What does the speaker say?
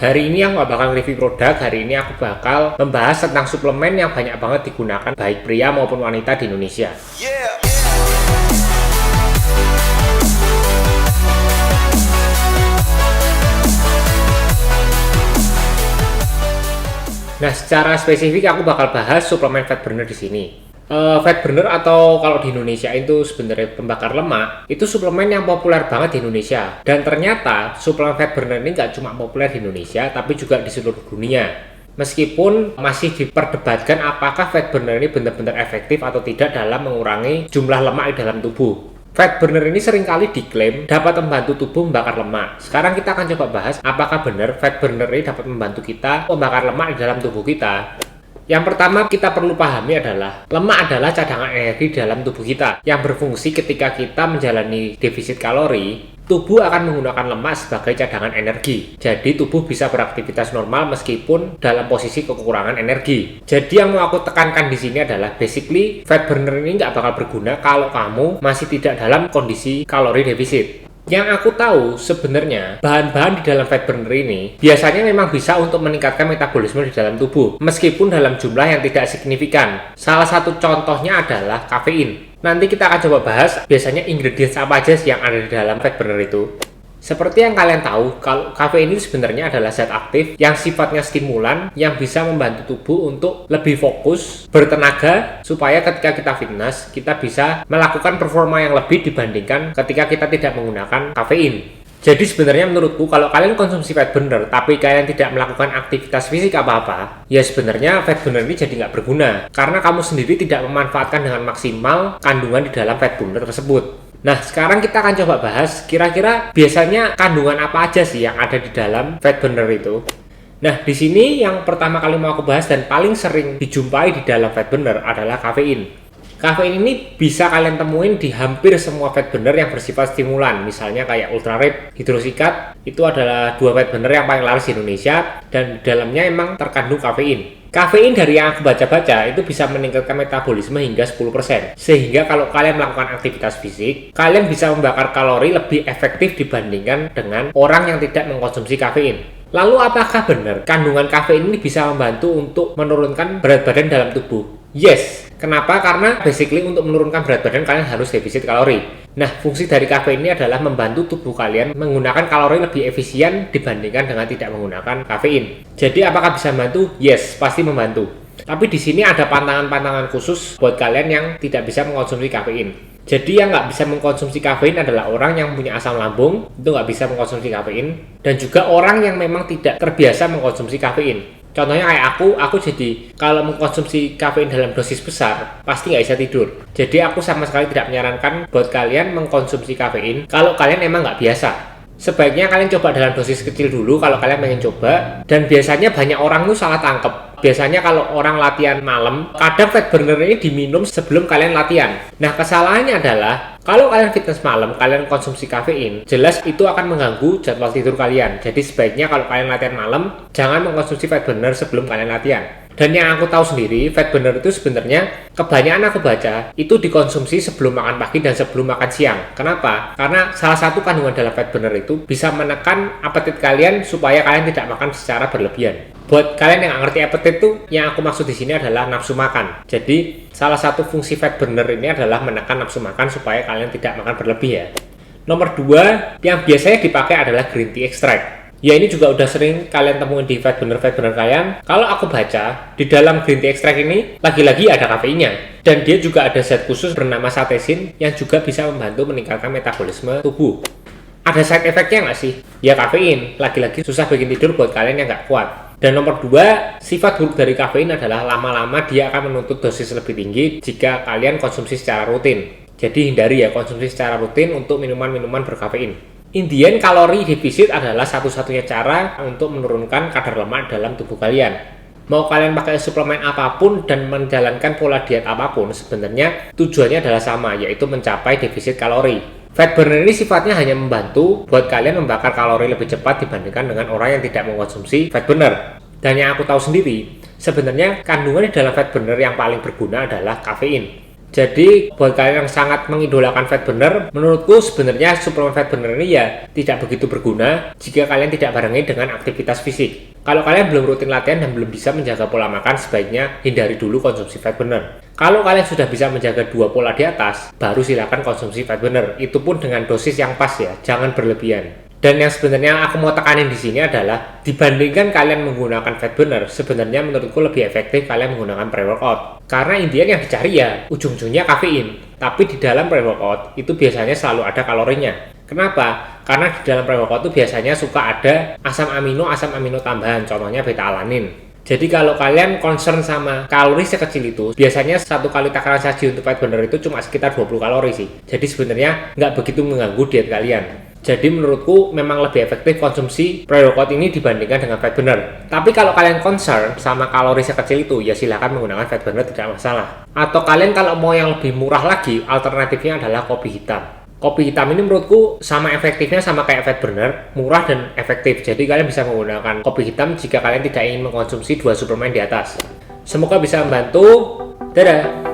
Hari ini aku nggak bakal review produk, hari ini aku bakal membahas tentang suplemen yang banyak banget digunakan baik pria maupun wanita di Indonesia. Nah, secara spesifik aku bakal bahas suplemen fat burner di sini. Fat burner atau kalau di Indonesia itu sebenarnya pembakar lemak, itu suplemen yang populer banget di Indonesia. Dan ternyata suplemen fat burner ini nggak cuma populer di Indonesia, tapi juga di seluruh dunia. Meskipun masih diperdebatkan apakah fat burner ini benar-benar efektif atau tidak dalam mengurangi jumlah lemak di dalam tubuh. Fat burner ini seringkali diklaim dapat membantu tubuh membakar lemak. Sekarang kita akan coba bahas apakah benar fat burner ini dapat membantu kita membakar lemak di dalam tubuh kita. Yang pertama kita perlu pahami adalah lemak adalah cadangan energi di dalam tubuh kita yang berfungsi ketika kita menjalani defisit kalori. Tubuh akan menggunakan lemak sebagai cadangan energi. Jadi tubuh bisa beraktivitas normal meskipun dalam posisi kekurangan energi. Jadi yang mau aku tekankan di sini adalah basically fat burner ini nggak bakal berguna kalau kamu masih tidak dalam kondisi kalori defisit. Yang aku tahu sebenarnya bahan-bahan di dalam fat burner ini biasanya memang bisa untuk meningkatkan metabolisme di dalam tubuh meskipun dalam jumlah yang tidak signifikan. Salah satu contohnya adalah kafein. Nanti kita akan coba bahas biasanya ingredients apa aja yang ada di dalam fat burner itu. Seperti yang kalian tahu, kalau kafein ini sebenarnya adalah zat aktif yang sifatnya stimulan yang bisa membantu tubuh untuk lebih fokus, bertenaga, supaya ketika kita fitness, kita bisa melakukan performa yang lebih dibandingkan ketika kita tidak menggunakan kafein. Jadi sebenarnya menurutku kalau kalian konsumsi fat burner tapi kalian tidak melakukan aktivitas fisik apa-apa, ya sebenarnya fat burner ini jadi nggak berguna karena kamu sendiri tidak memanfaatkan dengan maksimal kandungan di dalam fat burner tersebut. Nah, sekarang kita akan coba bahas kira-kira biasanya kandungan apa aja sih yang ada di dalam fat burner itu. Nah, di sini yang pertama kali mau aku bahas dan paling sering dijumpai di dalam fat burner adalah kafein. Kafein ini bisa kalian temuin di hampir semua fat burner yang bersifat stimulan, misalnya kayak Ultra Rip, Hydrosikat, itu adalah dua fat burner yang paling laris di Indonesia dan di dalamnya emang terkandung kafein. Kafein dari yang aku baca-baca itu bisa meningkatkan metabolisme hingga 10%. Sehingga kalau kalian melakukan aktivitas fisik, kalian bisa membakar kalori lebih efektif dibandingkan dengan orang yang tidak mengkonsumsi kafein. Lalu apakah benar kandungan kafein ini bisa membantu untuk menurunkan berat badan dalam tubuh? Yes. Kenapa? Karena basically untuk menurunkan berat badan kalian harus defisit kalori. Nah, fungsi dari kafein ini adalah membantu tubuh kalian menggunakan kalori lebih efisien dibandingkan dengan tidak menggunakan kafein. Jadi apakah bisa membantu? Yes, pasti membantu. Tapi di sini ada pantangan-pantangan khusus buat kalian yang tidak bisa mengkonsumsi kafein. Jadi yang nggak bisa mengkonsumsi kafein adalah orang yang punya asam lambung, itu nggak bisa mengkonsumsi kafein. Dan juga orang yang memang tidak terbiasa mengkonsumsi kafein. Contohnya kayak aku jadi kalau mengkonsumsi kafein dalam dosis besar, pasti nggak bisa tidur. Jadi aku sama sekali tidak menyarankan buat kalian mengkonsumsi kafein kalau kalian emang nggak biasa. Sebaiknya kalian coba dalam dosis kecil dulu kalau kalian pengen coba. Dan biasanya banyak orang tuh salah tangkep. Biasanya kalau orang latihan malam, kadang fat burner ini diminum sebelum kalian latihan. Nah, kesalahannya adalah kalau kalian fitness malam, kalian konsumsi kafein, jelas itu akan mengganggu jadwal tidur kalian. Jadi sebaiknya kalau kalian latihan malam, jangan mengkonsumsi fat burner sebelum kalian latihan. Dan yang aku tahu sendiri, fat burner itu sebenarnya kebanyakan aku baca itu dikonsumsi sebelum makan pagi dan sebelum makan siang. Kenapa? Karena salah satu kandungan dalam fat burner itu bisa menekan apetit kalian supaya kalian tidak makan secara berlebihan. Buat kalian yang nggak ngerti apetit itu, yang aku maksud di sini adalah nafsu makan. Jadi salah satu fungsi fat burner ini adalah menekan nafsu makan supaya kalian tidak makan berlebih ya. Nomor 2 yang biasanya dipakai adalah green tea extract. Ya ini juga udah sering kalian temuin di fat burner kalian. Kalau aku baca, di dalam green tea extract ini lagi-lagi ada kafeinnya. Dan dia juga ada zat khusus bernama satesin yang juga bisa membantu meningkatkan metabolisme tubuh. Ada side effect-nya nggak sih? Ya kafein, lagi-lagi susah bikin tidur buat kalian yang nggak kuat. Dan nomor 2, sifat buruk dari kafein adalah lama-lama dia akan menuntut dosis lebih tinggi jika kalian konsumsi secara rutin. Jadi hindari ya konsumsi secara rutin untuk minuman-minuman berkafein. Intinya kalori defisit adalah satu-satunya cara untuk menurunkan kadar lemak dalam tubuh kalian. Mau kalian pakai suplemen apapun dan menjalankan pola diet apapun, sebenarnya tujuannya adalah sama, yaitu mencapai defisit kalori. Fat burner ini sifatnya hanya membantu buat kalian membakar kalori lebih cepat dibandingkan dengan orang yang tidak mengkonsumsi fat burner. Dan yang aku tahu sendiri, sebenarnya kandungan di dalam fat burner yang paling berguna adalah kafein. Jadi buat kalian yang sangat mengidolakan fat burner, menurutku sebenarnya suplemen fat burner ini ya tidak begitu berguna jika kalian tidak barengi dengan aktivitas fisik. Kalau kalian belum rutin latihan dan belum bisa menjaga pola makan, sebaiknya hindari dulu konsumsi fat burner. Kalau kalian sudah bisa menjaga dua pola di atas, baru silakan konsumsi fat burner. Itu pun dengan dosis yang pas ya, jangan berlebihan. Dan yang sebenarnya aku mau tekanin di sini adalah dibandingkan kalian menggunakan fat burner, sebenarnya menurutku lebih efektif kalian menggunakan pre-workout. Karena intinya yang dicari ya ujung-ujungnya kafein. Tapi di dalam pre-workout itu biasanya selalu ada kalorinya. Kenapa? Karena di dalam pre-workout itu biasanya suka ada asam amino tambahan, contohnya beta-alanin. Jadi kalau kalian concern sama kalori sekecil itu, biasanya satu kali takaran saji untuk fat burner itu cuma sekitar 20 kalori sih. Jadi sebenarnya nggak begitu mengganggu diet kalian. Jadi menurutku memang lebih efektif konsumsi pre-workout ini dibandingkan dengan fat burner. Tapi kalau kalian concern sama kalori sekecil itu, ya silahkan menggunakan fat burner, tidak masalah. Atau kalian kalau mau yang lebih murah lagi, alternatifnya adalah kopi hitam. Kopi hitam ini menurutku sama efektifnya sama kayak fat burner, murah dan efektif. Jadi kalian bisa menggunakan kopi hitam jika kalian tidak ingin mengkonsumsi dua suplemen di atas. Semoga bisa membantu. Dadah!